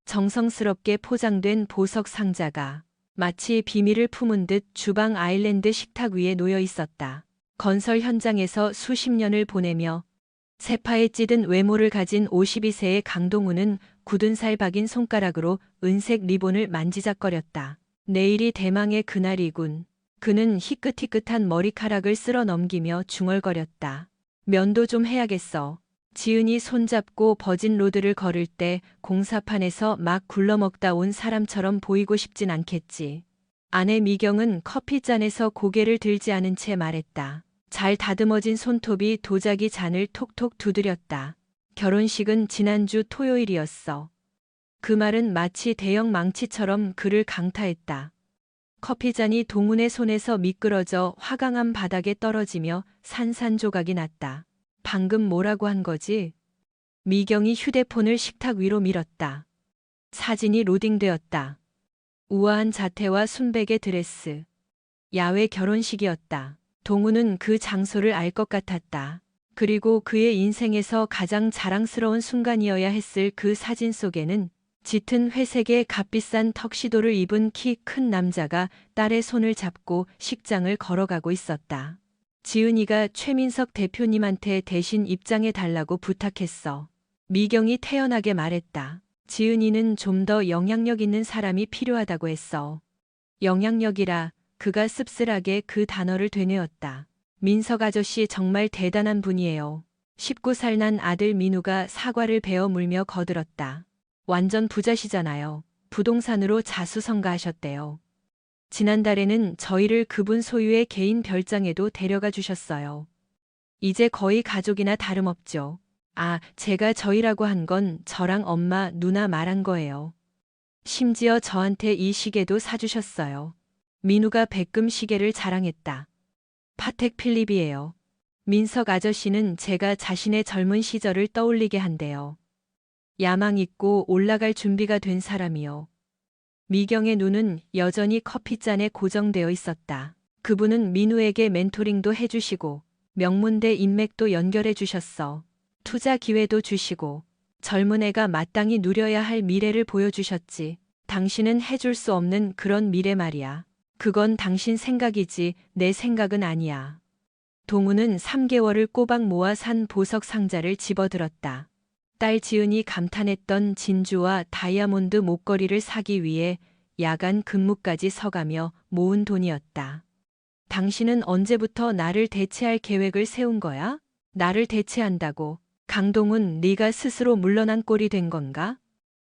정성스럽게 포장된 보석 상자가 마치 비밀을 품은 듯 주방 아일랜드 식탁 위에 놓여 있었다. 건설 현장에서 수십 년을 보내며 세파에 찌든 외모를 가진 52세의 강동우는 굳은 살 박인 손가락으로 은색 리본을 만지작거렸다. 내일이 대망의 그날이군. 그는 희끗희끗한 머리카락을 쓸어 넘기며 중얼거렸다. 면도 좀 해야겠어. 지은이 손잡고 버진 로드를 걸을 때 공사판에서 막 굴러먹다 온 사람처럼 보이고 싶진 않겠지. 아내 미경은 커피잔에서 고개를 들지 않은 채 말했다. 잘 다듬어진 손톱이 도자기 잔을 톡톡 두드렸다. 결혼식은 지난주 토요일이었어. 그 말은 마치 대형 망치처럼 그를 강타했다. 커피잔이 동훈의 손에서 미끄러져 화강암 바닥에 떨어지며 산산조각이 났다. 방금 뭐라고 한 거지? 미경이 휴대폰을 식탁 위로 밀었다. 사진이 로딩되었다. 우아한 자태와 순백의 드레스. 야외 결혼식이었다. 동우는 그 장소를 알 것 같았다. 그리고 그의 인생에서 가장 자랑스러운 순간이어야 했을 그 사진 속에는 짙은 회색의 값비싼 턱시도를 입은 키 큰 남자가 딸의 손을 잡고 식장을 걸어가고 있었다. 지은이가 최민석 대표님한테 대신 입장해 달라고 부탁했어. 미경이 태연하게 말했다. 지은이는 좀 더 영향력 있는 사람이 필요하다고 했어. 영향력이라. 그가 씁쓸하게 그 단어를 되뇌었다. 민석 아저씨 정말 대단한 분이에요. 19살 난 아들 민우가 사과를 베어 물며 거들었다. 완전 부자시잖아요. 부동산으로 자수성가하셨대요. 지난달에는 저희를 그분 소유의 개인 별장에도 데려가 주셨어요. 이제 거의 가족이나 다름없죠. 아, 제가 저희라고 한 건 저랑 엄마, 누나 말한 거예요. 심지어 저한테 이 시계도 사주셨어요. 민우가 백금 시계를 자랑했다. 파텍 필립이에요. 민석 아저씨는 제가 자신의 젊은 시절을 떠올리게 한대요. 야망 있고 올라갈 준비가 된 사람이요. 미경의 눈은 여전히 커피잔에 고정되어 있었다. 그분은 민우에게 멘토링도 해주시고 명문대 인맥도 연결해 주셨어. 투자 기회도 주시고 젊은 애가 마땅히 누려야 할 미래를 보여주셨지. 당신은 해줄 수 없는 그런 미래 말이야. 그건 당신 생각이지 내 생각은 아니야. 동우는 3개월을 꼬박 모아 산 보석 상자를 집어들었다. 딸 지은이 감탄했던 진주와 다이아몬드 목걸이를 사기 위해 야간 근무까지 서가며 모은 돈이었다. 당신은 언제부터 나를 대체할 계획을 세운 거야? 나를 대체한다고. 강동훈, 네가 스스로 물러난 꼴이 된 건가?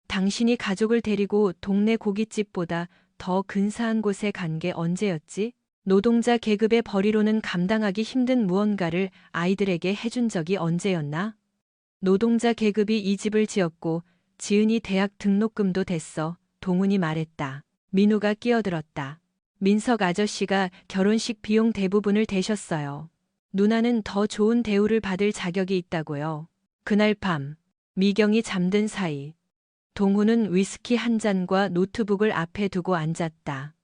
당신이 가족을 데리고 동네 고깃집보다 더 근사한 곳에 간 게 언제였지? 노동자 계급의 벌이로는 감당하기 힘든 무언가를 아이들에게 해준 적이 언제였나? 노동자 계급이 이 집을 지었고 지은이 대학 등록금도 댔어. 동훈이 말했다. 민우가 끼어들었다. 민석 아저씨가 결혼식 비용 대부분을 대셨어요. 누나는 더 좋은 대우를 받을 자격이 있다고요. 그날 밤 미경이 잠든 사이 동훈은 위스키 한 잔과 노트북을 앞에 두고 앉았다.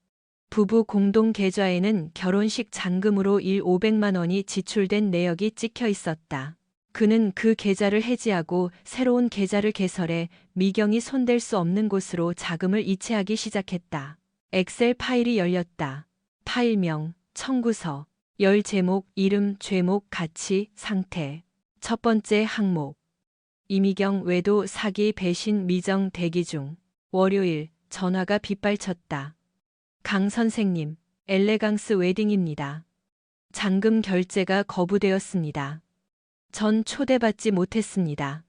부부 공동 계좌에는 결혼식 잔금으로 500만 원이 지출된 내역이 찍혀 있었다. 그는 그 계좌를 해지하고 새로운 계좌를 개설해 미경이 손댈 수 없는 곳으로 자금을 이체하기 시작했다. 엑셀 파일이 열렸다. 파일명, 청구서, 열 제목, 이름, 죄목, 가치, 상태. 첫 번째 항목. 이미경 외도 사기 배신 미정 대기 중. 월요일 전화가 빗발쳤다. 강 선생님, 엘레강스 웨딩입니다. 잔금 결제가 거부되었습니다. 전 초대받지 못했습니다.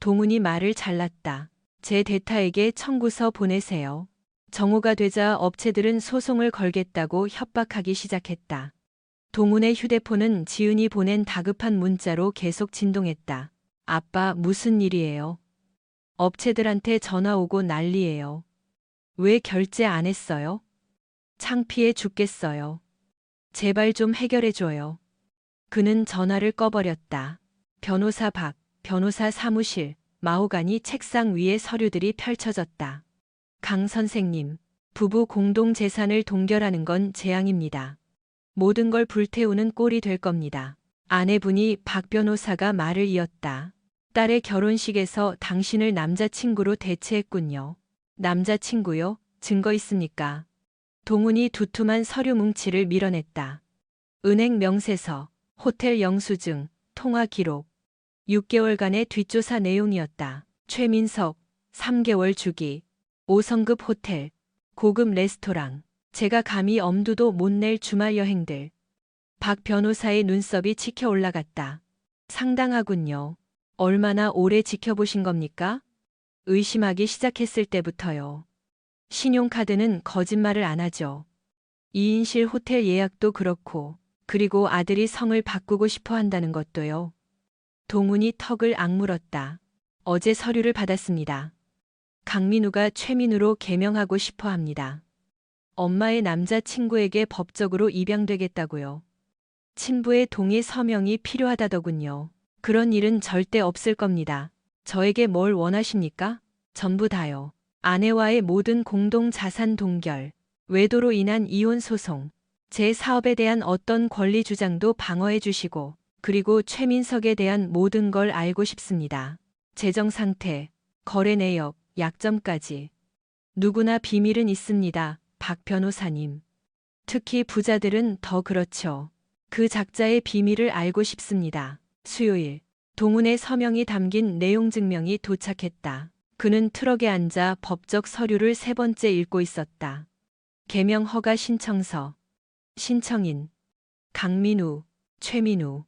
동훈이 말을 잘랐다. 제 대타에게 청구서 보내세요. 정오가 되자 업체들은 소송을 걸겠다고 협박하기 시작했다. 동훈의 휴대폰은 지은이 보낸 다급한 문자로 계속 진동했다. 아빠, 무슨 일이에요? 업체들한테 전화 오고 난리예요. 왜 결제 안 했어요? 창피해 죽겠어요. 제발 좀 해결해줘요. 그는 전화를 꺼버렸다. 변호사 박, 변호사 사무실, 마호가니 책상 위에 서류들이 펼쳐졌다. 강 선생님, 부부 공동 재산을 동결하는 건 재앙입니다. 모든 걸 불태우는 꼴이 될 겁니다. 아내분이 박 변호사가 말을 이었다. 딸의 결혼식에서 당신을 남자친구로 대체했군요. 남자친구요? 증거 있습니까? 동훈이 두툼한 서류 뭉치를 밀어냈다. 은행 명세서, 호텔 영수증, 통화 기록. 6개월간의 뒷조사 내용이었다. 최민석, 3개월 주기, 5성급 호텔, 고급 레스토랑. 제가 감히 엄두도 못 낼 주말 여행들. 박 변호사의 눈썹이 치켜 올라갔다. 상당하군요. 얼마나 오래 지켜보신 겁니까? 의심하기 시작했을 때부터요. 신용카드는 거짓말을 안 하죠. 2인실 호텔 예약도 그렇고, 그리고 아들이 성을 바꾸고 싶어 한다는 것도요. 동훈이 턱을 악물었다. 어제 서류를 받았습니다. 강민우가 최민우로 개명하고 싶어 합니다. 엄마의 남자친구에게 법적으로 입양되겠다고요. 친부의 동의 서명이 필요하다더군요. 그런 일은 절대 없을 겁니다. 저에게 뭘 원하십니까? 전부 다요. 아내와의 모든 공동 자산 동결, 외도로 인한 이혼 소송, 제 사업에 대한 어떤 권리 주장도 방어해 주시고, 그리고 최민석에 대한 모든 걸 알고 싶습니다. 재정 상태, 거래 내역, 약점까지. 누구나 비밀은 있습니다, 박 변호사님. 특히 부자들은 더 그렇죠. 그 작자의 비밀을 알고 싶습니다. 수요일, 동훈의 서명이 담긴 내용 증명이 도착했다. 그는 트럭에 앉아 법적 서류를 3번째 읽고 있었다. 개명 허가 신청서. 신청인. 강민우, 최민우.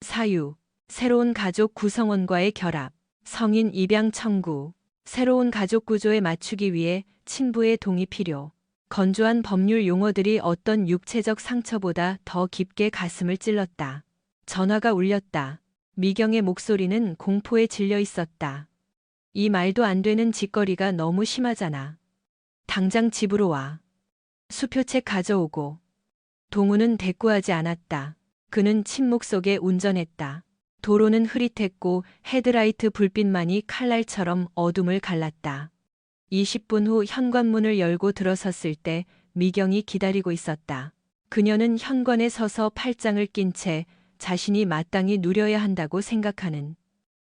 사유. 새로운 가족 구성원과의 결합. 성인 입양 청구. 새로운 가족 구조에 맞추기 위해 친부의 동의 필요. 건조한 법률 용어들이 어떤 육체적 상처보다 더 깊게 가슴을 찔렀다. 전화가 울렸다. 미경의 목소리는 공포에 질려 있었다. 이 말도 안 되는 짓거리가 너무 심하잖아. 당장 집으로 와. 수표책 가져오고. 동우는 대꾸하지 않았다. 그는 침묵 속에 운전했다. 도로는 흐릿했고 헤드라이트 불빛만이 칼날처럼 어둠을 갈랐다. 20분 후 현관문을 열고 들어섰을 때 미경이 기다리고 있었다. 그녀는 현관에 서서 팔짱을 낀 채 자신이 마땅히 누려야 한다고 생각하는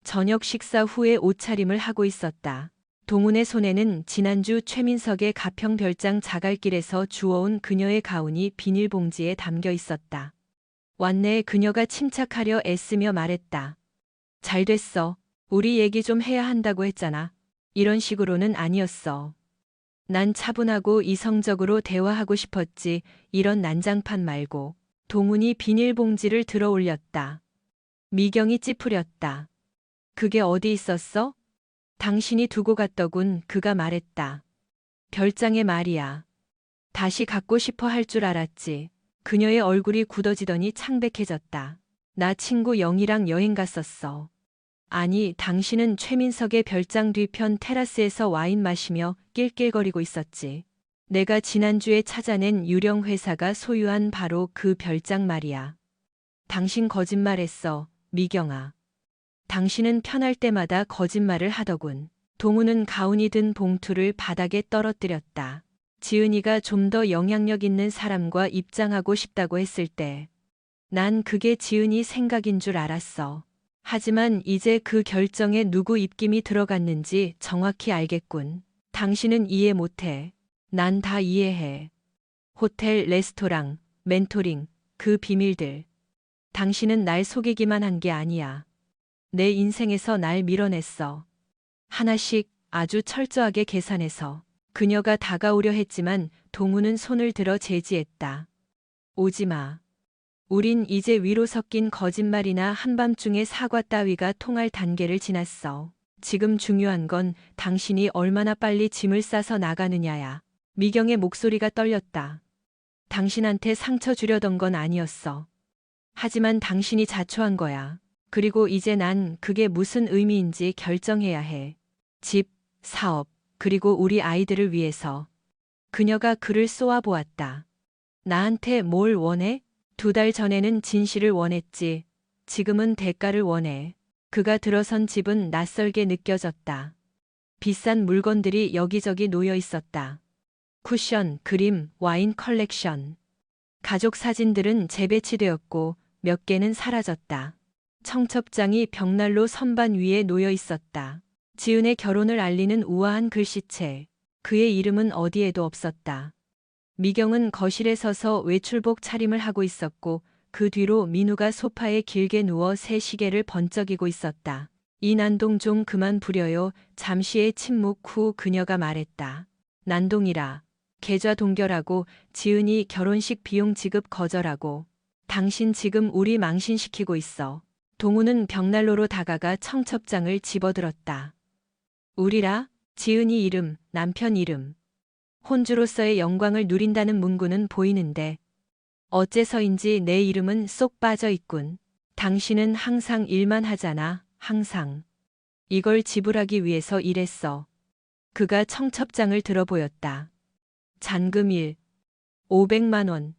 저녁 식사 후에 옷차림을 하고 있었다. 동훈의 손에는 지난주 최민석의 가평 별장 자갈길에서 주워온 그녀의 가운이 비닐봉지에 담겨 있었다. 왔네. 그녀가 침착하려 애쓰며 말했다. 잘 됐어. 우리 얘기 좀 해야 한다고 했잖아. 이런 식으로는 아니었어. 난 차분하고 이성적으로 대화하고 싶었지. 이런 난장판 말고. 동훈이 비닐봉지를 들어 올렸다. 미경이 찌푸렸다. 그게 어디 있었어? 당신이 두고 갔더군. 그가 말했다. 별장에 말이야. 다시 갖고 싶어 할 줄 알았지. 그녀의 얼굴이 굳어지더니 창백해졌다. 나 친구 영희랑 여행 갔었어. 아니, 당신은 최민석의 별장 뒤편 테라스에서 와인 마시며 낄낄거리고 있었지. 내가 지난주에 찾아낸 유령 회사가 소유한 바로 그 별장 말이야. 당신 거짓말했어, 미경아. 당신은 편할 때마다 거짓말을 하더군. 동우는 가운이 든 봉투를 바닥에 떨어뜨렸다. 지은이가 좀 더 영향력 있는 사람과 입장하고 싶다고 했을 때, 난 그게 지은이 생각인 줄 알았어. 하지만 이제 그 결정에 누구 입김이 들어갔는지 정확히 알겠군. 당신은 이해 못해. 난 다 이해해. 호텔, 레스토랑, 멘토링, 그 비밀들. 당신은 날 속이기만 한 게 아니야. 내 인생에서 날 밀어냈어. 하나씩 아주 철저하게 계산해서. 그녀가 다가오려 했지만 동우는 손을 들어 제지했다. 오지 마. 우린 이제 위로 섞인 거짓말이나 한밤중의 사과 따위가 통할 단계를 지났어. 지금 중요한 건 당신이 얼마나 빨리 짐을 싸서 나가느냐야. 미경의 목소리가 떨렸다. 당신한테 상처 주려던 건 아니었어. 하지만 당신이 자초한 거야. 그리고 이제 난 그게 무슨 의미인지 결정해야 해. 집, 사업, 그리고 우리 아이들을 위해서. 그녀가 그를 쏘아보았다. 나한테 뭘 원해? 2달 전에는 진실을 원했지. 지금은 대가를 원해. 그가 들어선 집은 낯설게 느껴졌다. 비싼 물건들이 여기저기 놓여 있었다. 쿠션, 그림, 와인 컬렉션. 가족 사진들은 재배치되었고 몇 개는 사라졌다. 청첩장이 벽난로 선반 위에 놓여 있었다. 지은의 결혼을 알리는 우아한 글씨체. 그의 이름은 어디에도 없었다. 미경은 거실에 서서 외출복 차림을 하고 있었고 그 뒤로 민우가 소파에 길게 누워 새 시계를 번쩍이고 있었다. 이 난동 좀 그만 부려요. 잠시의 침묵 후 그녀가 말했다. 난동이라. 계좌 동결하고 지은이 결혼식 비용 지급 거절하고. 당신 지금 우리 망신시키고 있어. 동우는 벽난로로 다가가 청첩장을 집어들었다. 우리라? 지은이 이름, 남편 이름. 혼주로서의 영광을 누린다는 문구는 보이는데 어째서인지 내 이름은 쏙 빠져 있군. 당신은 항상 일만 하잖아, 항상. 이걸 지불하기 위해서 일했어. 그가 청첩장을 들어보였다. 잔금 500만 원.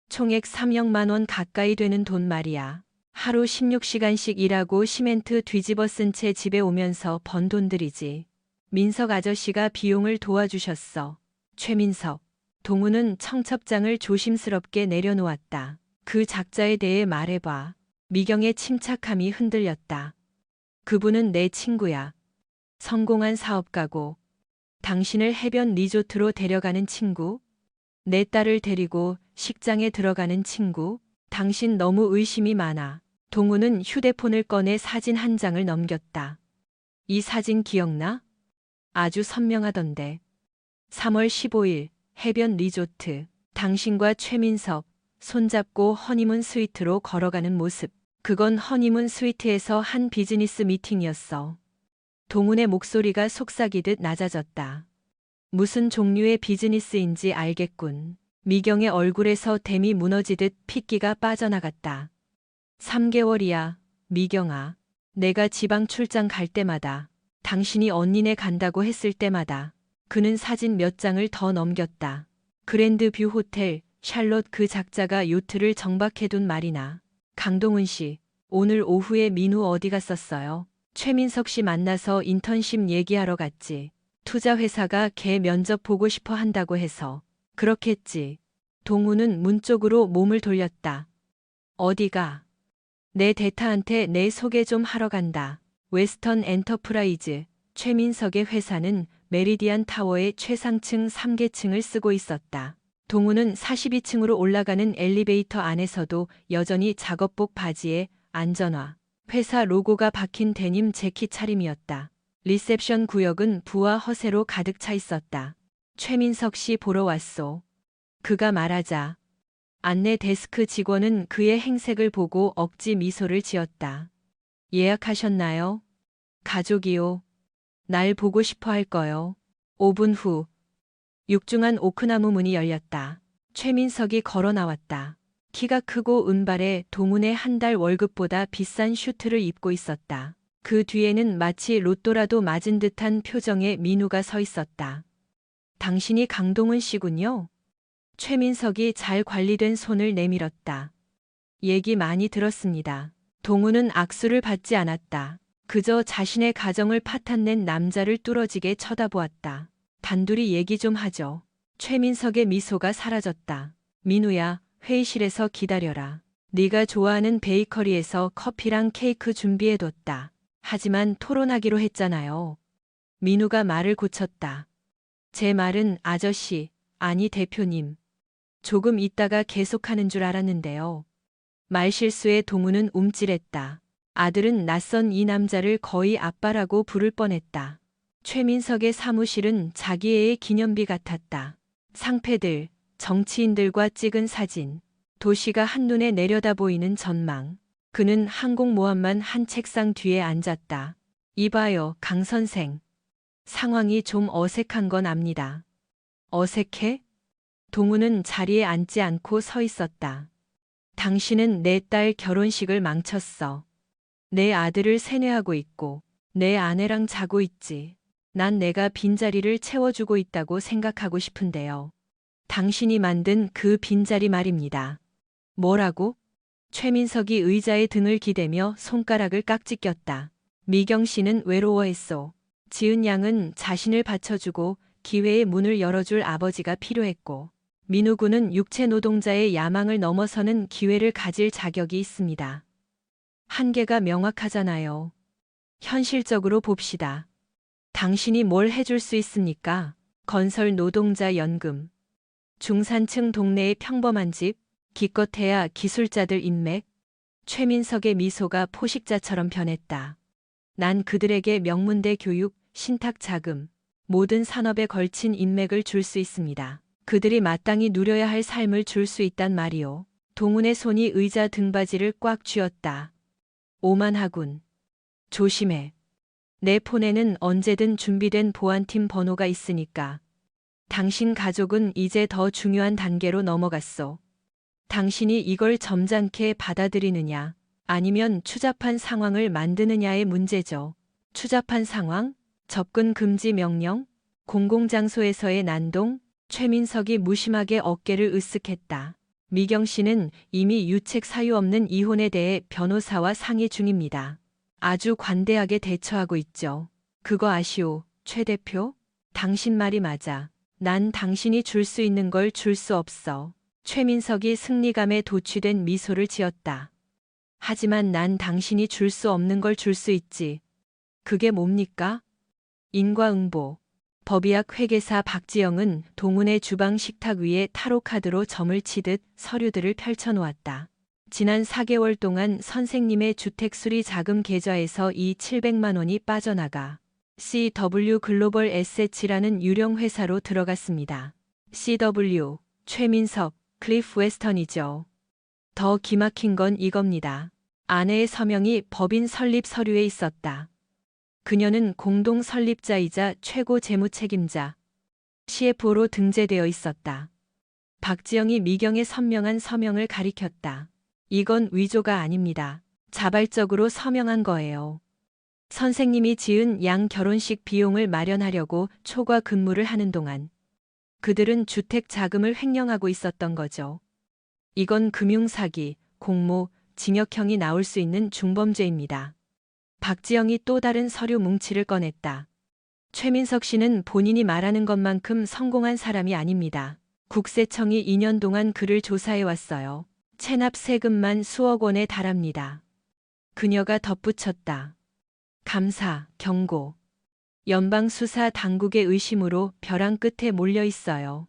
총액 3억만 원 가까이 되는 돈 말이야. 하루 16시간씩 일하고 시멘트 뒤집어 쓴 채 집에 오면서 번 돈들이지. 민석 아저씨가 비용을 도와주셨어. 최민석. 동우는 청첩장을 조심스럽게 내려놓았다. 그 작자에 대해 말해봐. 미경의 침착함이 흔들렸다. 그분은 내 친구야. 성공한 사업가고. 당신을 해변 리조트로 데려가는 친구? 내 딸을 데리고 식장에 들어가는 친구? 당신 너무 의심이 많아. 동우는 휴대폰을 꺼내 사진 한 장을 넘겼다. 이 사진 기억나? 아주 선명하던데. 3월 15일 해변 리조트. 당신과 최민석 손잡고 허니문 스위트로 걸어가는 모습. 그건 허니문 스위트에서 한 비즈니스 미팅이었어. 동훈의 목소리가 속삭이듯 낮아졌다. 무슨 종류의 비즈니스인지 알겠군. 미경의 얼굴에서 댐이 무너지듯 핏기가 빠져나갔다. 3개월이야, 미경아. 내가 지방 출장 갈 때마다, 당신이 언니네 간다고 했을 때마다 그는 사진 몇 장을 더 넘겼다. 그랜드뷰 호텔, 샬롯 그 작자가 요트를 정박해둔 말이나. 강동훈 씨, 오늘 오후에 민우 어디 갔었어요? 최민석 씨 만나서 인턴십 얘기하러 갔지. 투자회사가 걔 면접 보고 싶어 한다고 해서. 그렇겠지. 동우는 문 쪽으로 몸을 돌렸다. 어디가? 내 대타한테 내 소개 좀 하러 간다. 웨스턴 엔터프라이즈. 최민석의 회사는 메리디안 타워의 최상층 3계층을 쓰고 있었다. 동우는 42층으로 올라가는 엘리베이터 안에서도 여전히 작업복 바지에 안전화, 회사 로고가 박힌 데님 재킷 차림이었다. 리셉션 구역은 부와 허세로 가득 차 있었다. 최민석 씨 보러 왔소. 그가 말하자 안내 데스크 직원은 그의 행색을 보고 억지 미소를 지었다. 예약하셨나요? 가족이요. 날 보고 싶어 할 거요. 5분 후 육중한 오크나무 문이 열렸다. 최민석이 걸어 나왔다. 키가 크고 은발에 동훈의 한 달 월급보다 비싼 슈트를 입고 있었다. 그 뒤에는 마치 로또라도 맞은 듯한 표정의 민우가 서 있었다. 당신이 강동훈 씨군요. 최민석이 잘 관리된 손을 내밀었다. 얘기 많이 들었습니다. 동훈은 악수를 받지 않았다. 그저 자신의 가정을 파탄낸 남자를 뚫어지게 쳐다보았다. 단둘이 얘기 좀 하죠. 최민석의 미소가 사라졌다. 민우야, 회의실에서 기다려라. 네가 좋아하는 베이커리에서 커피랑 케이크 준비해뒀다. 하지만 토론하기로 했잖아요. 민우가 말을 고쳤다. 제 말은 아저씨, 아니 대표님. 조금 있다가 계속하는 줄 알았는데요. 말실수에 동우는 움찔했다. 아들은 낯선 이 남자를 거의 아빠라고 부를 뻔했다. 최민석의 사무실은 자기 애의 기념비 같았다. 상패들, 정치인들과 찍은 사진, 도시가 한눈에 내려다 보이는 전망. 그는 항공모함만 한 책상 뒤에 앉았다. 이봐요, 강 선생. 상황이 좀 어색한 건 압니다. 어색해? 동우는 자리에 앉지 않고 서 있었다. 당신은 내 딸 결혼식을 망쳤어. 내 아들을 세뇌하고 있고 내 아내랑 자고 있지. 난 내가 빈자리를 채워주고 있다고 생각하고 싶은데요. 당신이 만든 그 빈자리 말입니다. 뭐라고? 최민석이 의자에 등을 기대며 손가락을 깍지 꼈다. 미경 씨는 외로워했소. 지은 양은 자신을 바쳐주고 기회의 문을 열어줄 아버지가 필요했고 민우 군은 육체 노동자의 야망을 넘어서는 기회를 가질 자격이 있습니다. 한계가 명확하잖아요. 현실적으로 봅시다. 당신이 뭘 해줄 수 있습니까? 건설 노동자 연금. 중산층 동네의 평범한 집, 기껏해야 기술자들 인맥. 최민석의 미소가 포식자처럼 변했다. 난 그들에게 명문대 교육, 신탁 자금, 모든 산업에 걸친 인맥을 줄 수 있습니다. 그들이 마땅히 누려야 할 삶을 줄 수 있단 말이오. 동훈의 손이 의자 등받이를 꽉 쥐었다. 오만하군. 조심해. 내 폰에는 언제든 준비된 보안팀 번호가 있으니까. 당신 가족은 이제 더 중요한 단계로 넘어갔어. 당신이 이걸 점잖게 받아들이느냐, 아니면 추잡한 상황을 만드느냐의 문제죠. 추잡한 상황, 접근 금지 명령, 공공장소에서의 난동. 최민석이 무심하게 어깨를 으쓱했다. 미경 씨는 이미 유책 사유 없는 이혼에 대해 변호사와 상의 중입니다. 아주 관대하게 대처하고 있죠. 그거 아시오, 최 대표? 당신 말이 맞아. 난 당신이 줄 수 있는 걸 줄 수 없어. 최민석이 승리감에 도취된 미소를 지었다. 하지만 난 당신이 줄 수 없는 걸 줄 수 있지. 그게 뭡니까? 인과응보. 법의학 회계사 박지영은 동훈의 주방 식탁 위에 타로카드로 점을 치듯 서류들을 펼쳐놓았다. 지난 4개월 동안 선생님의 주택 수리 자금 계좌에서 이 700만 원이 빠져나가 CW 글로벌 에셋이라는 유령 회사로 들어갔습니다. CW, 최민석, 클리프 웨스턴이죠. 더 기막힌 건 이겁니다. 아내의 서명이 법인 설립 서류에 있었다. 그녀는 공동 설립자이자 최고 재무 책임자, CFO로 등재되어 있었다. 박지영이 미경의 선명한 서명을 가리켰다. 이건 위조가 아닙니다. 자발적으로 서명한 거예요. 선생님이 지은 양 결혼식 비용을 마련하려고 초과 근무를 하는 동안 그들은 주택 자금을 횡령하고 있었던 거죠. 이건 금융사기, 공모, 징역형이 나올 수 있는 중범죄입니다. 박지영이 또 다른 서류 뭉치를 꺼냈다. 최민석 씨는 본인이 말하는 것만큼 성공한 사람이 아닙니다. 국세청이 2년 동안 그를 조사해 왔어요. 체납 세금만 수억 원에 달합니다. 그녀가 덧붙였다. 감사, 경고. 연방수사 당국의 의심으로 벼랑 끝에 몰려 있어요.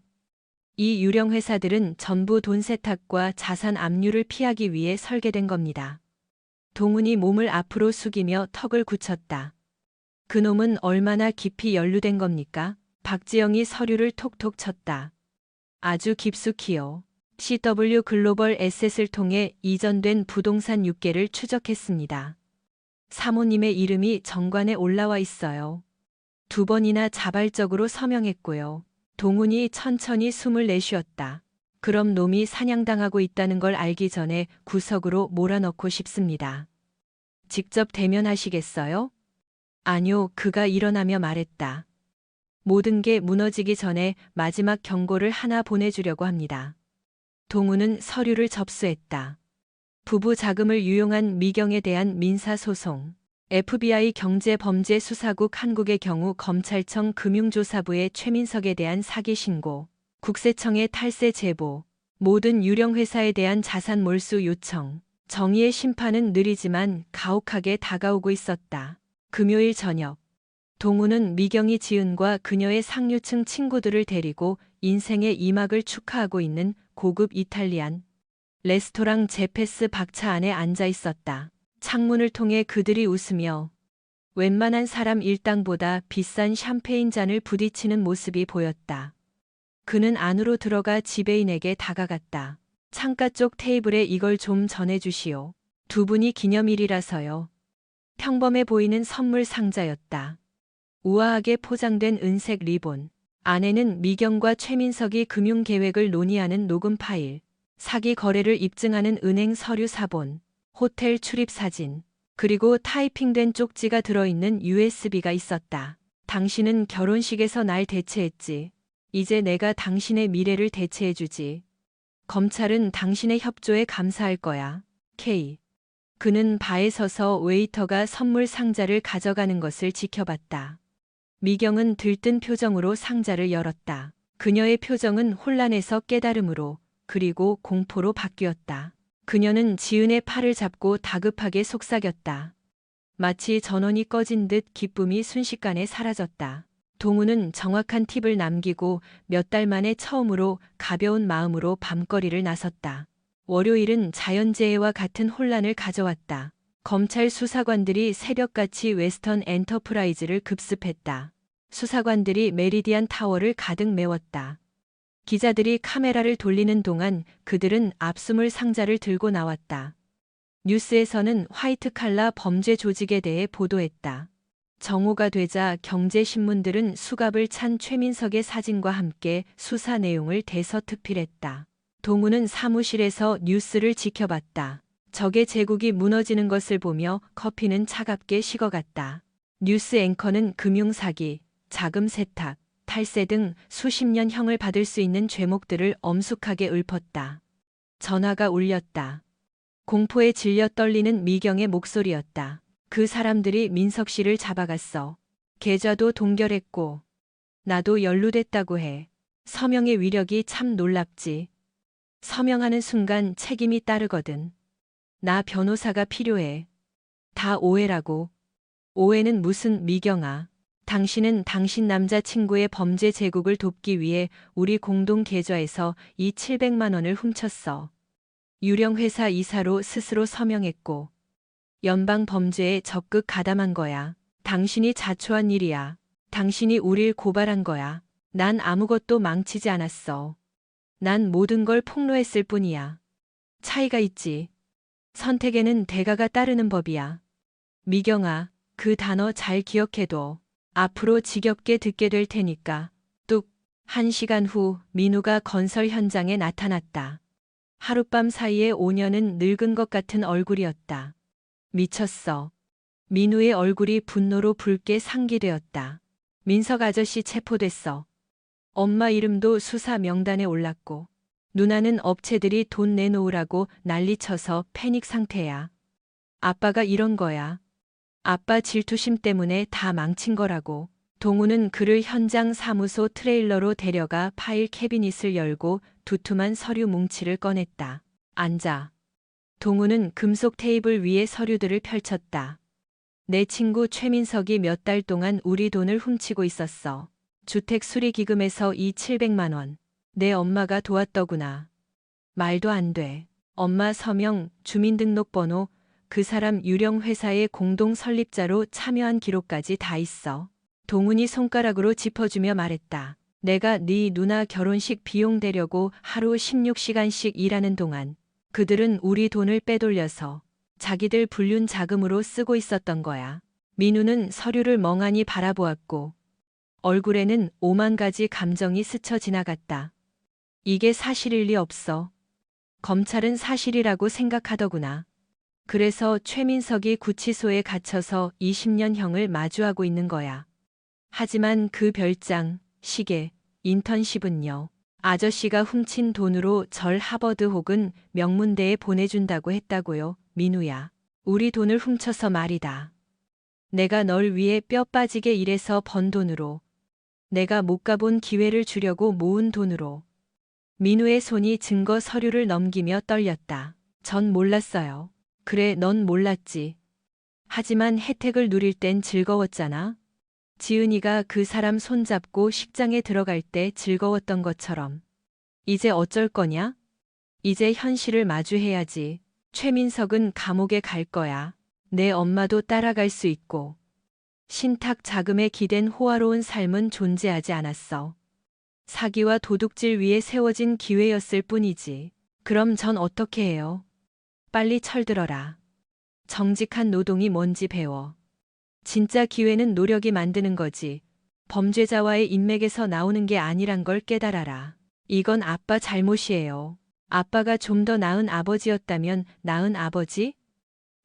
이 유령 회사들은 전부 돈 세탁과 자산 압류를 피하기 위해 설계된 겁니다. 동훈이 몸을 앞으로 숙이며 턱을 굳혔다. 그놈은 얼마나 깊이 연루된 겁니까? 박지영이 서류를 톡톡 쳤다. 아주 깊숙이요. CW 글로벌 에셋을 통해 이전된 부동산 6개를 추적했습니다. 사모님의 이름이 정관에 올라와 있어요. 2번이나 자발적으로 서명했고요. 동훈이 천천히 숨을 내쉬었다. 그럼 놈이 사냥당하고 있다는 걸 알기 전에 구석으로 몰아넣고 싶습니다. 직접 대면하시겠어요? 아니요, 그가 일어나며 말했다. 모든 게 무너지기 전에 마지막 경고를 하나 보내주려고 합니다. 동훈은 서류를 접수했다. 부부 자금을 유용한 미경에 대한 민사소송. FBI 경제범죄수사국 한국의 경우 검찰청 금융조사부의 최민석에 대한 사기 신고. 국세청의 탈세 제보, 모든 유령 회사에 대한 자산 몰수 요청. 정의의 심판은 느리지만 가혹하게 다가오고 있었다. 금요일 저녁, 동훈은 미경이 지은과 그녀의 상류층 친구들을 데리고 인생의 이막을 축하하고 있는 고급 이탈리안 레스토랑 제페스 박차 안에 앉아 있었다. 창문을 통해 그들이 웃으며 웬만한 사람 일당보다 비싼 샴페인 잔을 부딪히는 모습이 보였다. 그는 안으로 들어가 지배인에게 다가갔다. 창가 쪽 테이블에 이걸 좀 전해주시오. 두 분이 기념일이라서요. 평범해 보이는 선물 상자였다. 우아하게 포장된 은색 리본. 안에는 미경과 최민석이 금융계획을 논의하는 녹음 파일, 사기 거래를 입증하는 은행 서류 사본, 호텔 출입 사진, 그리고 타이핑된 쪽지가 들어있는 USB가 있었다. 당신은 결혼식에서 날 대체했지. 이제 내가 당신의 미래를 대체해주지. 검찰은 당신의 협조에 감사할 거야. K. 그는 바에 서서 웨이터가 선물 상자를 가져가는 것을 지켜봤다. 미경은 들뜬 표정으로 상자를 열었다. 그녀의 표정은 혼란에서 깨달음으로, 그리고 공포로 바뀌었다. 그녀는 지은의 팔을 잡고 다급하게 속삭였다. 마치 전원이 꺼진 듯 기쁨이 순식간에 사라졌다. 동우는 정확한 팁을 남기고 몇 달 만에 처음으로 가벼운 마음으로 밤거리를 나섰다. 월요일은 자연재해와 같은 혼란을 가져왔다. 검찰 수사관들이 새벽같이 웨스턴 엔터프라이즈를 급습했다. 수사관들이 메리디안 타워를 가득 메웠다. 기자들이 카메라를 돌리는 동안 그들은 압수물 상자를 들고 나왔다. 뉴스에서는 화이트칼라 범죄 조직에 대해 보도했다. 정오가 되자 경제신문들은 수갑을 찬 최민석의 사진과 함께 수사 내용을 대서특필했다. 동우는 사무실에서 뉴스를 지켜봤다. 적의 제국이 무너지는 것을 보며 커피는 차갑게 식어갔다. 뉴스 앵커는 금융사기, 자금 세탁, 탈세 등 수십 년 형을 받을 수 있는 죄목들을 엄숙하게 읊었다. 전화가 울렸다. 공포에 질려 떨리는 미경의 목소리였다. 그 사람들이 민석 씨를 잡아갔어. 계좌도 동결했고 나도 연루됐다고 해. 서명의 위력이 참 놀랍지. 서명하는 순간 책임이 따르거든. 나 변호사가 필요해. 다 오해라고. 오해는 무슨 미경아. 당신은 당신 남자친구의 범죄 제국을 돕기 위해 우리 공동 계좌에서 이 700만 원을 훔쳤어. 유령 회사 이사로 스스로 서명했고 연방 범죄에 적극 가담한 거야. 당신이 자초한 일이야. 당신이 우릴 고발한 거야. 난 아무것도 망치지 않았어. 난 모든 걸 폭로했을 뿐이야. 차이가 있지. 선택에는 대가가 따르는 법이야. 미경아, 그 단어 잘 기억해둬. 앞으로 지겹게 듣게 될 테니까. 뚝. 1시간 후 민우가 건설 현장에 나타났다. 하룻밤 사이에 5년은 늙은 것 같은 얼굴이었다. 미쳤어. 민우의 얼굴이 분노로 붉게 상기되었다. 민석 아저씨 체포됐어. 엄마 이름도 수사 명단에 올랐고 누나는 업체들이 돈 내놓으라고 난리쳐서 패닉 상태야. 아빠가 이런 거야. 아빠 질투심 때문에 다 망친 거라고. 동우는 그를 현장 사무소 트레일러로 데려가 파일 캐비닛을 열고 두툼한 서류 뭉치를 꺼냈다. 앉아. 동우는 금속 테이블 위에 서류들을 펼쳤다. 내 친구 최민석이 몇 달 동안 우리 돈을 훔치고 있었어. 주택 수리 기금에서 이 700만 원. 내 엄마가 도왔더구나. 말도 안 돼. 엄마 서명, 주민등록번호, 그 사람 유령 회사의 공동 설립자로 참여한 기록까지 다 있어. 동훈이 손가락으로 짚어주며 말했다. 내가 네 누나 결혼식 비용 대려고 하루 16시간씩 일하는 동안 그들은 우리 돈을 빼돌려서 자기들 불륜 자금으로 쓰고 있었던 거야. 민우는 서류를 멍하니 바라보았고 얼굴에는 5만 가지 감정이 스쳐 지나갔다. 이게 사실일 리 없어. 검찰은 사실이라고 생각하더구나. 그래서 최민석이 구치소에 갇혀서 20년형을 마주하고 있는 거야. 하지만 그 별장, 시계, 인턴십은요. 아저씨가 훔친 돈으로 절 하버드 혹은 명문대에 보내준다고 했다고요, 민우야. 우리 돈을 훔쳐서 말이다. 내가 널 위해 뼈 빠지게 일해서 번 돈으로. 내가 못 가본 기회를 주려고 모은 돈으로. 민우의 손이 증거 서류를 넘기며 떨렸다. 전 몰랐어요. 그래, 넌 몰랐지. 하지만 혜택을 누릴 땐 즐거웠잖아. 지은이가 그 사람 손잡고 식장에 들어갈 때 즐거웠던 것처럼. 이제 어쩔 거냐? 이제 현실을 마주해야지. 최민석은 감옥에 갈 거야. 내 엄마도 따라갈 수 있고. 신탁 자금에 기댄 호화로운 삶은 존재하지 않았어. 사기와 도둑질 위에 세워진 기회였을 뿐이지. 그럼 전 어떻게 해요? 빨리 철들어라. 정직한 노동이 뭔지 배워. 진짜 기회는 노력이 만드는 거지. 범죄자와의 인맥에서 나오는 게 아니란 걸 깨달아라. 이건 아빠 잘못이에요. 아빠가 좀 더 나은 아버지였다면 나은 아버지?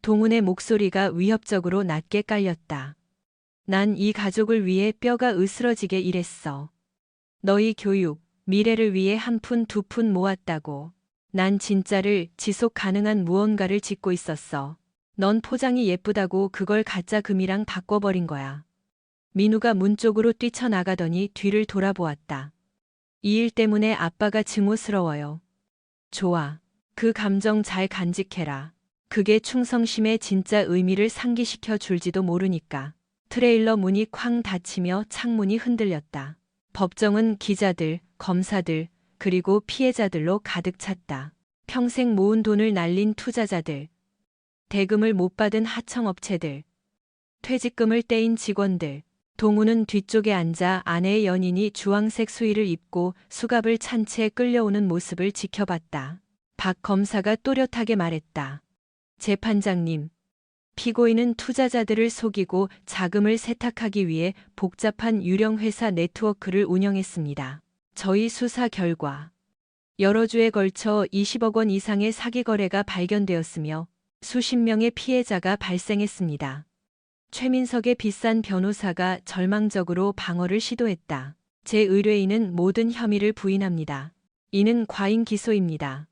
동훈의 목소리가 위협적으로 낮게 깔렸다. 난 이 가족을 위해 뼈가 으스러지게 일했어. 너희 교육, 미래를 위해 한 푼 두 푼 모았다고. 난 진짜를 지속 가능한 무언가를 짓고 있었어. 넌 포장이 예쁘다고 그걸 가짜 금이랑 바꿔버린 거야. 민우가 문 쪽으로 뛰쳐나가더니 뒤를 돌아보았다. 이 일 때문에 아빠가 증오스러워요. 좋아. 그 감정 잘 간직해라. 그게 충성심의 진짜 의미를 상기시켜 줄지도 모르니까. 트레일러 문이 쾅 닫히며 창문이 흔들렸다. 법정은 기자들, 검사들, 그리고 피해자들로 가득 찼다. 평생 모은 돈을 날린 투자자들, 대금을 못 받은 하청업체들, 퇴직금을 떼인 직원들. 동우는 뒤쪽에 앉아 아내의 연인이 주황색 수의를 입고 수갑을 찬 채 끌려오는 모습을 지켜봤다. 박 검사가 또렷하게 말했다. 재판장님, 피고인은 투자자들을 속이고 자금을 세탁하기 위해 복잡한 유령회사 네트워크를 운영했습니다. 저희 수사 결과 여러 주에 걸쳐 20억 원 이상의 사기 거래가 발견되었으며 수십 명의 피해자가 발생했습니다. 최민석의 비싼 변호사가 절망적으로 방어를 시도했다. 제 의뢰인은 모든 혐의를 부인합니다. 이는 과잉 기소입니다.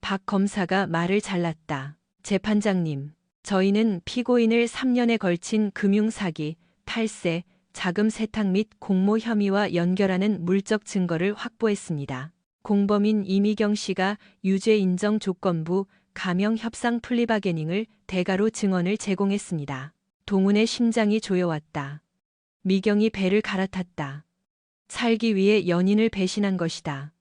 박 검사가 말을 잘랐다. 재판장님, 저희는 피고인을 3년에 걸친 금융사기, 탈세, 자금 세탁 및 공모 혐의와 연결하는 물적 증거를 확보했습니다. 공범인 이미경 씨가 유죄 인정 조건부 가명 협상 플리바게닝을 대가로 증언을 제공했습니다. 동훈의 심장이 조여왔다. 미경이 배를 갈아탔다. 살기 위해 연인을 배신한 것이다.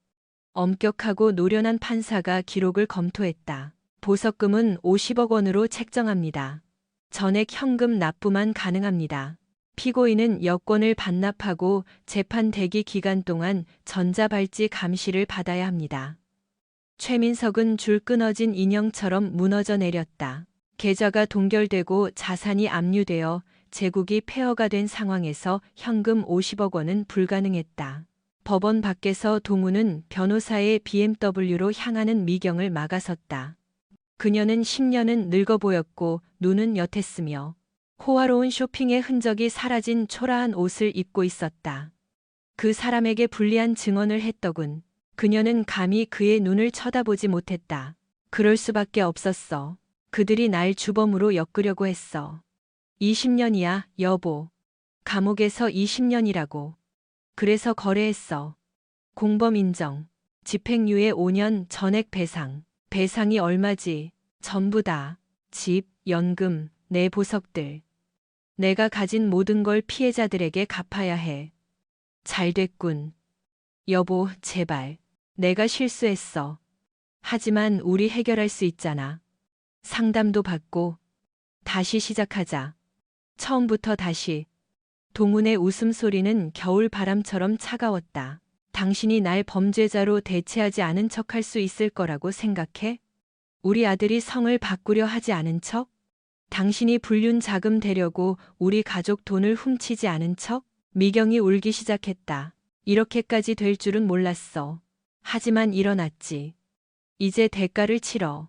엄격하고 노련한 판사가 기록을 검토했다. 보석금은 50억 원으로 책정합니다. 전액 현금 납부만 가능합니다. 피고인은 여권을 반납하고 재판 대기 기간 동안 전자발찌 감시를 받아야 합니다. 최민석은 줄 끊어진 인형처럼 무너져 내렸다. 계좌가 동결되고 자산이 압류되어 제국이 폐허가 된 상황에서 현금 50억 원은 불가능했다. 법원 밖에서 동우는 변호사의 BMW로 향하는 미경을 막아섰다. 그녀는 10년은 늙어 보였고 눈은 옅했으며 호화로운 쇼핑의 흔적이 사라진 초라한 옷을 입고 있었다. 그 사람에게 불리한 증언을 했더군. 그녀는 감히 그의 눈을 쳐다보지 못했다. 그럴 수밖에 없었어. 그들이 날 주범으로 엮으려고 했어. 20년이야, 여보. 감옥에서 20년이라고. 그래서 거래했어. 공범 인정. 집행유예 5년 전액 배상. 배상이 얼마지? 전부 다. 집, 연금, 내 보석들. 내가 가진 모든 걸 피해자들에게 갚아야 해. 잘 됐군. 여보, 제발. 내가 실수했어. 하지만 우리 해결할 수 있잖아. 상담도 받고 다시 시작하자. 처음부터 다시. 동훈의 웃음소리는 겨울 바람처럼 차가웠다. 당신이 날 범죄자로 대체하지 않은 척할 수 있을 거라고 생각해? 우리 아들이 성을 바꾸려 하지 않은 척? 당신이 불륜 자금 대려고 우리 가족 돈을 훔치지 않은 척? 미경이 울기 시작했다. 이렇게까지 될 줄은 몰랐어. 하지만 일어났지. 이제 대가를 치러.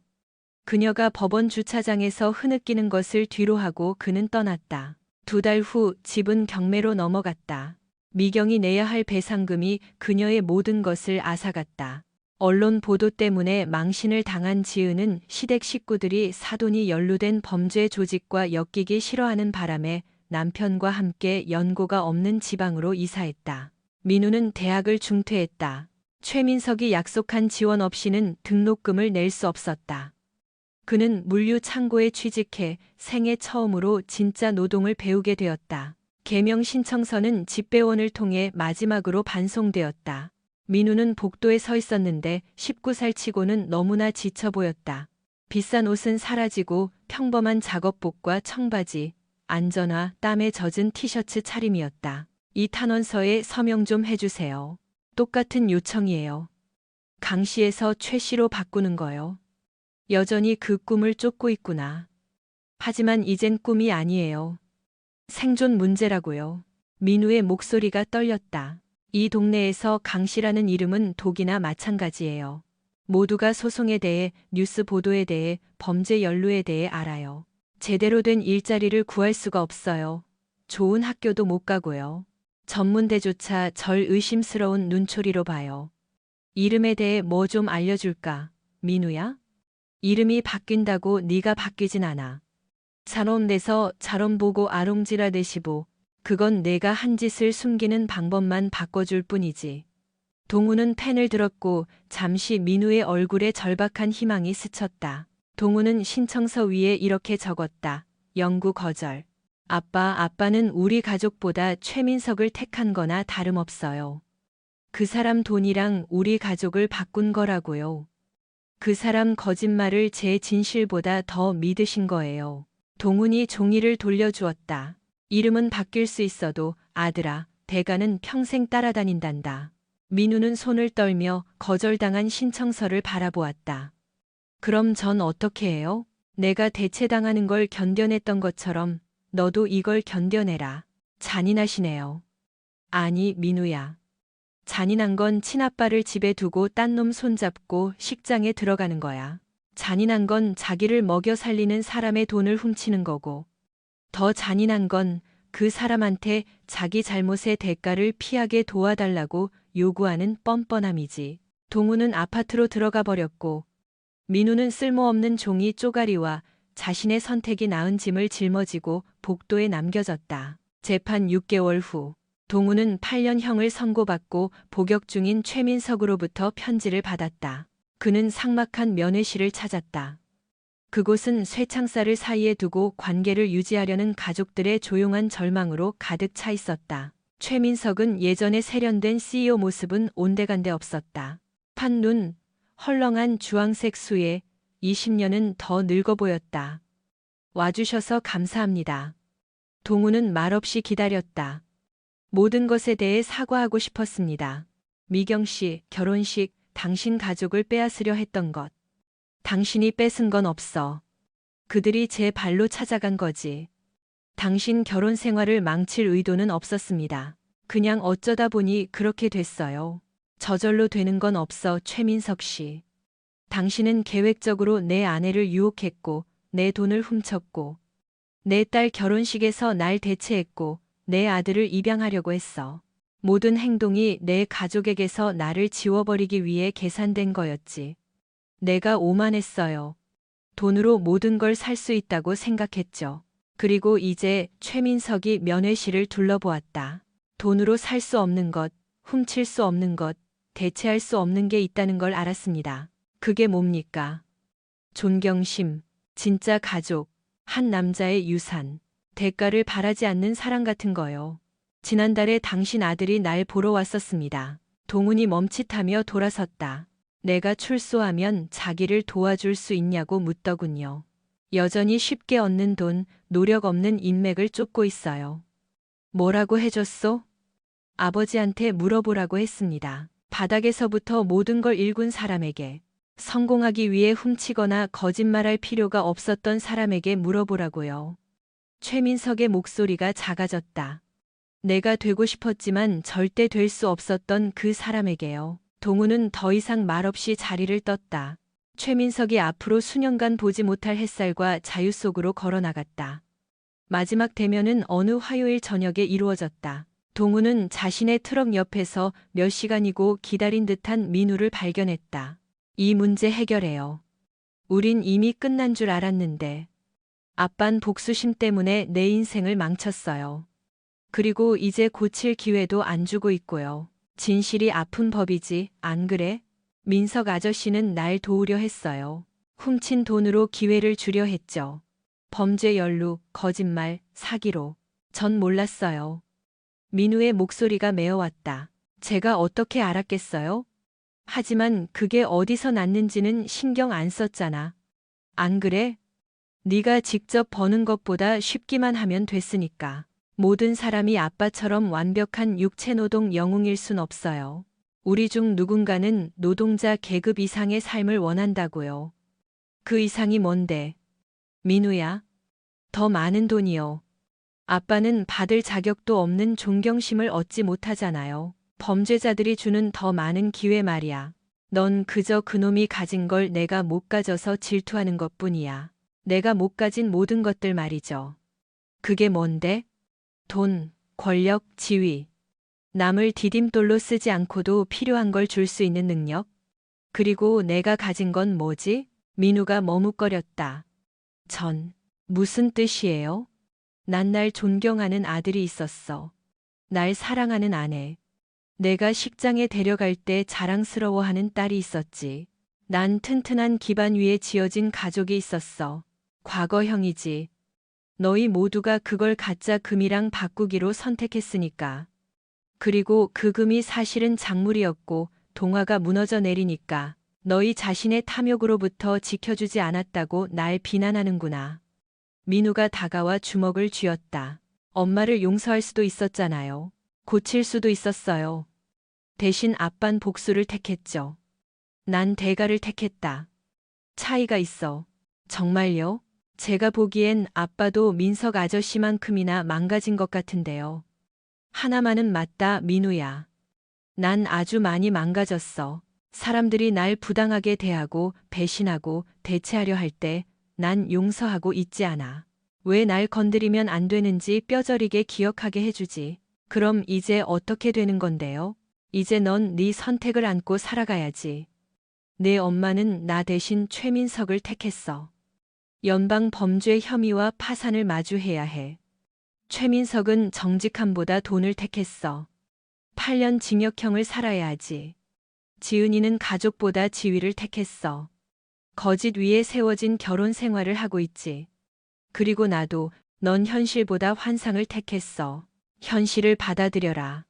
그녀가 법원 주차장에서 흐느끼는 것을 뒤로하고 그는 떠났다. 2달 후 집은 경매로 넘어갔다. 미경이 내야 할 배상금이 그녀의 모든 것을 앗아갔다. 언론 보도 때문에 망신을 당한 지은은 시댁 식구들이 사돈이 연루된 범죄 조직과 엮이기 싫어하는 바람에 남편과 함께 연고가 없는 지방으로 이사했다. 민우는 대학을 중퇴했다. 최민석이 약속한 지원 없이는 등록금을 낼 수 없었다. 그는 물류 창고에 취직해 생애 처음으로 진짜 노동을 배우게 되었다. 개명 신청서는 집배원을 통해 마지막으로 반송되었다. 민우는 복도에 서 있었는데 19살 치고는 너무나 지쳐 보였다. 비싼 옷은 사라지고 평범한 작업복과 청바지, 안전화, 땀에 젖은 티셔츠 차림이었다. 이 탄원서에 서명 좀 해주세요. 똑같은 요청이에요. 강 씨에서 최 씨로 바꾸는 거요. 여전히 그 꿈을 쫓고 있구나. 하지만 이젠 꿈이 아니에요. 생존 문제라고요. 민우의 목소리가 떨렸다. 이 동네에서 강 씨라는 이름은 독이나 마찬가지예요. 모두가 소송에 대해, 뉴스 보도에 대해, 범죄 연루에 대해 알아요. 제대로 된 일자리를 구할 수가 없어요. 좋은 학교도 못 가고요. 전문대조차 절 의심스러운 눈초리로 봐요. 이름에 대해 뭐 좀 알려줄까, 민우야? 이름이 바뀐다고 네가 바뀌진 않아. 자론 내서 자론 보고 아롱지라 내시보. 그건 내가 한 짓을 숨기는 방법만 바꿔줄 뿐이지. 동우는 펜을 들었고 잠시 민우의 얼굴에 절박한 희망이 스쳤다. 동우는 신청서 위에 이렇게 적었다. 영구 거절. 아빠는 우리 가족보다 최민석을 택한 거나 다름없어요. 그 사람 돈이랑 우리 가족을 바꾼 거라고요. 그 사람 거짓말을 제 진실보다 더 믿으신 거예요. 동훈이 종이를 돌려주었다. 이름은 바뀔 수 있어도 아들아, 대가는 평생 따라다닌단다. 민우는 손을 떨며 거절당한 신청서를 바라보았다. 그럼 전 어떻게 해요? 내가 대체당하는 걸 견뎌냈던 것처럼 너도 이걸 견뎌내라. 잔인하시네요. 아니, 민우야. 잔인한 건 친아빠를 집에 두고 딴 놈 손잡고 식장에 들어가는 거야. 잔인한 건 자기를 먹여 살리는 사람의 돈을 훔치는 거고, 더 잔인한 건 그 사람한테 자기 잘못의 대가를 피하게 도와달라고 요구하는 뻔뻔함이지. 동우는 아파트로 들어가 버렸고, 민우는 쓸모없는 종이 쪼가리와 자신의 선택이 낳은 짐을 짊어지고 복도에 남겨졌다. 재판 6개월 후, 동우는 8년형을 선고받고 복역 중인 최민석으로부터 편지를 받았다. 그는 삭막한 면회실을 찾았다. 그곳은 쇠창살을 사이에 두고 관계를 유지하려는 가족들의 조용한 절망으로 가득 차 있었다. 최민석은 예전에 세련된 CEO 모습은 온데간데 없었다. 판눈, 헐렁한 주황색 수에 20년은 더 늙어 보였다. 와주셔서 감사합니다. 동우는 말없이 기다렸다. 모든 것에 대해 사과하고 싶었습니다. 미경 씨, 결혼식, 당신 가족을 빼앗으려 했던 것. 당신이 뺏은 건 없어. 그들이 제 발로 찾아간 거지. 당신 결혼 생활을 망칠 의도는 없었습니다. 그냥 어쩌다 보니 그렇게 됐어요. 저절로 되는 건 없어, 최민석 씨. 당신은 계획적으로 내 아내를 유혹했고, 내 돈을 훔쳤고, 내 딸 결혼식에서 날 대체했고, 내 아들을 입양하려고 했어. 모든 행동이 내 가족에게서 나를 지워버리기 위해 계산된 거였지. 내가 오만했어요. 돈으로 모든 걸 살 수 있다고 생각했죠. 그리고 이제 최민석이 면회실을 둘러보았다. 돈으로 살 수 없는 것, 훔칠 수 없는 것, 대체할 수 없는 게 있다는 걸 알았습니다. 그게 뭡니까? 존경심, 진짜 가족, 한 남자의 유산, 대가를 바라지 않는 사랑 같은 거요. 지난달에 당신 아들이 날 보러 왔었습니다. 동훈이 멈칫하며 돌아섰다. 내가 출소하면 자기를 도와줄 수 있냐고 묻더군요. 여전히 쉽게 얻는 돈, 노력 없는 인맥을 쫓고 있어요. 뭐라고 해줬소? 아버지한테 물어보라고 했습니다. 바닥에서부터 모든 걸 일군 사람에게, 성공하기 위해 훔치거나 거짓말할 필요가 없었던 사람에게 물어보라고요. 최민석의 목소리가 작아졌다. 내가 되고 싶었지만 절대 될 수 없었던 그 사람에게요. 동우는 더 이상 말없이 자리를 떴다. 최민석이 앞으로 수년간 보지 못할 햇살과 자유 속으로 걸어나갔다. 마지막 대면은 어느 화요일 저녁에 이루어졌다. 동우는 자신의 트럭 옆에서 몇 시간이고 기다린 듯한 민우를 발견했다. 이 문제 해결해요. 우린 이미 끝난 줄 알았는데. 아빤 복수심 때문에 내 인생을 망쳤어요. 그리고 이제 고칠 기회도 안 주고 있고요. 진실이 아픈 법이지, 안 그래? 민석 아저씨는 날 도우려 했어요. 훔친 돈으로 기회를 주려 했죠. 범죄 연루, 거짓말, 사기로. 전 몰랐어요. 민우의 목소리가 메어왔다. 제가 어떻게 알았겠어요? 하지만 그게 어디서 났는지는 신경 안 썼잖아. 안 그래? 네가 직접 버는 것보다 쉽기만 하면 됐으니까. 모든 사람이 아빠처럼 완벽한 육체노동 영웅일 순 없어요. 우리 중 누군가는 노동자 계급 이상의 삶을 원한다고요. 그 이상이 뭔데? 민우야. 더 많은 돈이요. 아빠는 받을 자격도 없는 존경심을 얻지 못하잖아요. 범죄자들이 주는 더 많은 기회 말이야. 넌 그저 그놈이 가진 걸 내가 못 가져서 질투하는 것뿐이야. 내가 못 가진 모든 것들 말이죠. 그게 뭔데? 돈, 권력, 지위. 남을 디딤돌로 쓰지 않고도 필요한 걸 줄 수 있는 능력? 그리고 내가 가진 건 뭐지? 민우가 머뭇거렸다. 무슨 뜻이에요? 난 날 존경하는 아들이 있었어. 날 사랑하는 아내. 내가 식장에 데려갈 때 자랑스러워하는 딸이 있었지. 난 튼튼한 기반 위에 지어진 가족이 있었어. 과거형이지. 너희 모두가 그걸 가짜 금이랑 바꾸기로 선택했으니까. 그리고 그 금이 사실은 작물이었고 동화가 무너져 내리니까 너희 자신의 탐욕으로부터 지켜주지 않았다고 날 비난하는구나. 민우가 다가와 주먹을 쥐었다. 엄마를 용서할 수도 있었잖아요. 고칠 수도 있었어요. 대신 아빤 복수를 택했죠. 난 대가를 택했다. 차이가 있어. 정말요? 제가 보기엔 아빠도 민석 아저씨만큼이나 망가진 것 같은데요. 하나만은 맞다, 민우야. 난 아주 많이 망가졌어. 사람들이 날 부당하게 대하고 배신하고 대체하려 할 때 난 용서하고 있지 않아. 왜 날 건드리면 안 되는지 뼈저리게 기억하게 해주지. 그럼 이제 어떻게 되는 건데요? 이제 넌 네 선택을 안고 살아가야지. 내 엄마는 나 대신 최민석을 택했어. 연방 범죄 혐의와 파산을 마주해야 해. 최민석은 정직함보다 돈을 택했어. 8년 징역형을 살아야 하지. 지은이는 가족보다 지위를 택했어. 거짓 위에 세워진 결혼 생활을 하고 있지. 그리고 나도 넌 현실보다 환상을 택했어. 현실을 받아들여라.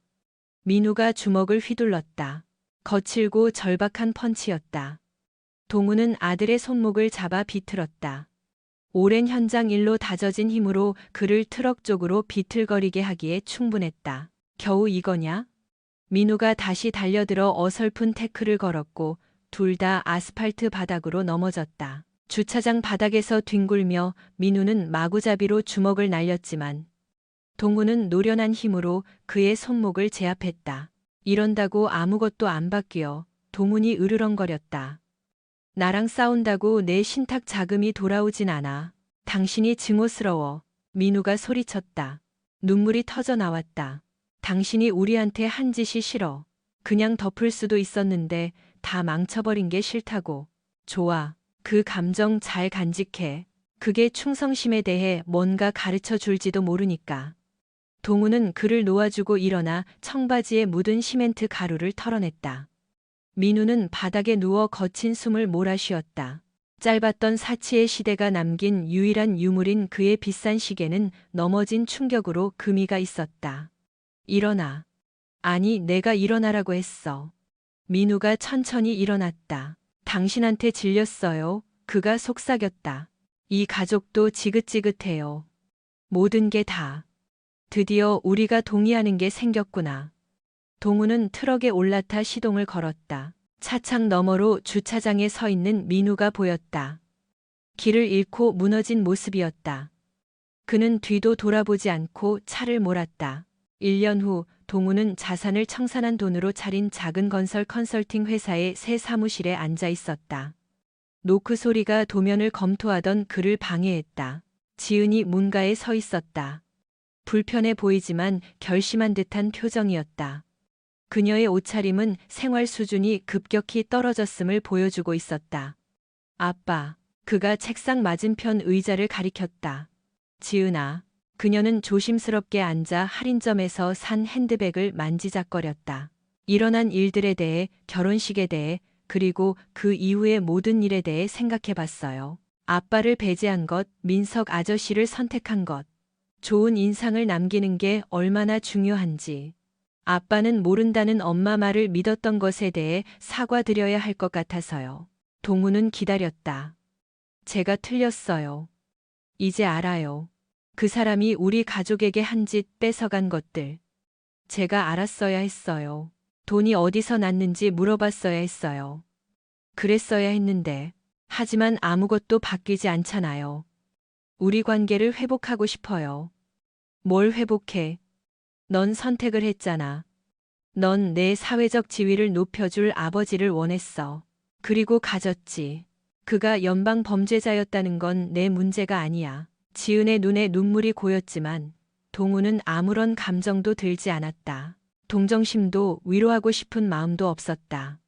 민우가 주먹을 휘둘렀다. 거칠고 절박한 펀치였다. 동우는 아들의 손목을 잡아 비틀었다. 오랜 현장 일로 다져진 힘으로 그를 트럭 쪽으로 비틀거리게 하기에 충분했다. 겨우 이거냐? 민우가 다시 달려들어 어설픈 태클을 걸었고 둘 다 아스팔트 바닥으로 넘어졌다. 주차장 바닥에서 뒹굴며 민우는 마구잡이로 주먹을 날렸지만 동우는 노련한 힘으로 그의 손목을 제압했다. 이런다고 아무것도 안 바뀌어. 동훈이 으르렁거렸다. 나랑 싸운다고 내 신탁 자금이 돌아오진 않아. 당신이 증오스러워. 민우가 소리쳤다. 눈물이 터져 나왔다. 당신이 우리한테 한 짓이 싫어. 그냥 덮을 수도 있었는데 다 망쳐버린 게 싫다고. 좋아. 그 감정 잘 간직해. 그게 충성심에 대해 뭔가 가르쳐 줄지도 모르니까. 동우는 그를 놓아주고 일어나 청바지에 묻은 시멘트 가루를 털어냈다. 민우는 바닥에 누워 거친 숨을 몰아쉬었다. 짧았던 사치의 시대가 남긴 유일한 유물인 그의 비싼 시계는 넘어진 충격으로 금이가 있었다. 일어나. 아니, 내가 일어나라고 했어. 민우가 천천히 일어났다. 당신한테 질렸어요. 그가 속삭였다. 이 가족도 지긋지긋해요. 모든 게 다. 드디어 우리가 동의하는 게 생겼구나. 동우는 트럭에 올라타 시동을 걸었다. 차창 너머로 주차장에 서 있는 민우가 보였다. 길을 잃고 무너진 모습이었다. 그는 뒤도 돌아보지 않고 차를 몰았다. 1년 후 동우는 자산을 청산한 돈으로 차린 작은 건설 컨설팅 회사의 새 사무실에 앉아 있었다. 노크 소리가 도면을 검토하던 그를 방해했다. 지은이 문가에 서 있었다. 불편해 보이지만 결심한 듯한 표정이었다. 그녀의 옷차림은 생활 수준이 급격히 떨어졌음을 보여주고 있었다. 아빠, 그가 책상 맞은편 의자를 가리켰다. 지은아. 그녀는 조심스럽게 앉아 할인점에서 산 핸드백을 만지작거렸다. 일어난 일들에 대해, 결혼식에 대해, 그리고 그 이후의 모든 일에 대해 생각해봤어요. 아빠를 배제한 것, 민석 아저씨를 선택한 것, 좋은 인상을 남기는 게 얼마나 중요한지. 아빠는 모른다는 엄마 말을 믿었던 것에 대해 사과드려야 할 것 같아서요. 동우는 기다렸다. 제가 틀렸어요. 이제 알아요. 그 사람이 우리 가족에게 한 짓 뺏어간 것들. 제가 알았어야 했어요. 돈이 어디서 났는지 물어봤어야 했어요. 그랬어야 했는데. 하지만 아무것도 바뀌지 않잖아요. 우리 관계를 회복하고 싶어요. 뭘 회복해? 넌 선택을 했잖아. 넌 내 사회적 지위를 높여줄 아버지를 원했어. 그리고 가졌지. 그가 연방 범죄자였다는 건 내 문제가 아니야. 지은의 눈에 눈물이 고였지만 동우는 아무런 감정도 들지 않았다. 동정심도 위로하고 싶은 마음도 없었다.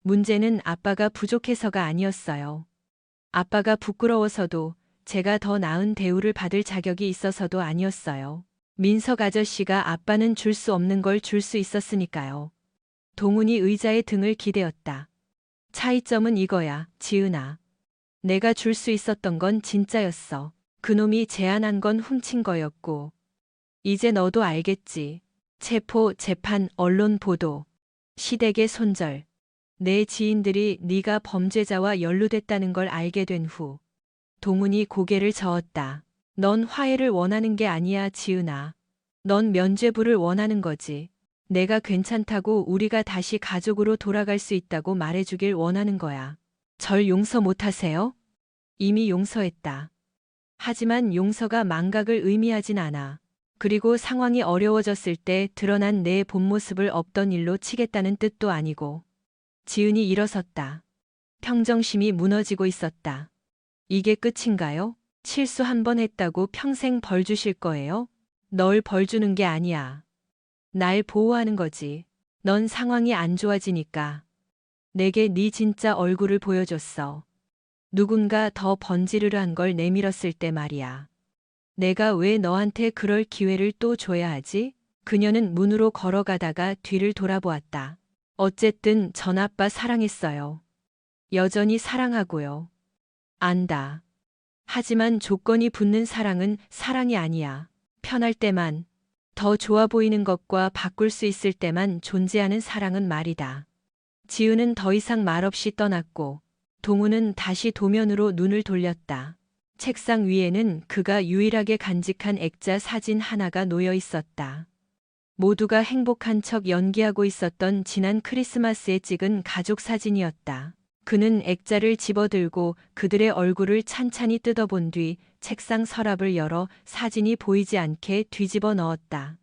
문제는 아빠가 부족해서가 아니었어요. 아빠가 부끄러워서도 제가 더 나은 대우를 받을 자격이 있어서도 아니었어요. 민석 아저씨가 아빠는 줄 수 없는 걸 줄 수 있었으니까요. 동훈이 의자에 등을 기대었다. 차이점은 이거야, 지은아. 내가 줄 수 있었던 건 진짜였어. 그놈이 제안한 건 훔친 거였고. 이제 너도 알겠지. 체포, 재판, 언론 보도. 시댁의 손절. 내 지인들이 네가 범죄자와 연루됐다는 걸 알게 된 후. 동훈이 고개를 저었다. 넌 화해를 원하는 게 아니야, 지은아. 넌 면죄부를 원하는 거지. 내가 괜찮다고 우리가 다시 가족으로 돌아갈 수 있다고 말해주길 원하는 거야. 절 용서 못하세요? 이미 용서했다. 하지만 용서가 망각을 의미하진 않아. 그리고 상황이 어려워졌을 때 드러난 내 본 모습을 없던 일로 치겠다는 뜻도 아니고. 지은이 일어섰다. 평정심이 무너지고 있었다. 이게 끝인가요? 실수 한 번 했다고 평생 벌 주실 거예요? 널 벌 주는 게 아니야. 날 보호하는 거지. 넌 상황이 안 좋아지니까. 내게 네 진짜 얼굴을 보여줬어. 누군가 더 번지르르한 걸 내밀었을 때 말이야. 내가 왜 너한테 그럴 기회를 또 줘야 하지? 그녀는 문으로 걸어가다가 뒤를 돌아보았다. 어쨌든 전 아빠 사랑했어요. 여전히 사랑하고요. 안다. 하지만 조건이 붙는 사랑은 사랑이 아니야. 편할 때만, 더 좋아 보이는 것과 바꿀 수 있을 때만 존재하는 사랑은 말이다. 지은은 더 이상 말없이 떠났고, 동훈은 다시 도면으로 눈을 돌렸다. 책상 위에는 그가 유일하게 간직한 액자 사진 하나가 놓여 있었다. 모두가 행복한 척 연기하고 있었던 지난 크리스마스에 찍은 가족 사진이었다. 그는 액자를 집어들고 그들의 얼굴을 찬찬히 뜯어본 뒤 책상 서랍을 열어 사진이 보이지 않게 뒤집어 넣었다.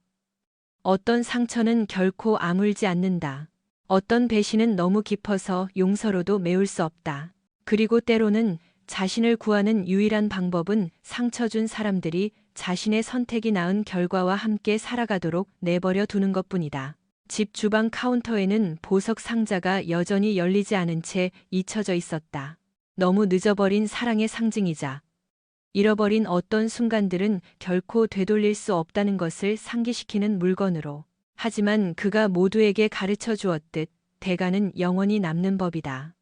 어떤 상처는 결코 아물지 않는다. 어떤 배신은 너무 깊어서 용서로도 메울 수 없다. 그리고 때로는 자신을 구하는 유일한 방법은 상처 준 사람들이 자신의 선택이 낳은 결과와 함께 살아가도록 내버려 두는 것뿐이다. 집 주방 카운터에는 보석 상자가 여전히 열리지 않은 채 잊혀져 있었다. 너무 늦어버린 사랑의 상징이자 잃어버린 어떤 순간들은 결코 되돌릴 수 없다는 것을 상기시키는 물건으로. 하지만 그가 모두에게 가르쳐 주었듯 대가는 영원히 남는 법이다.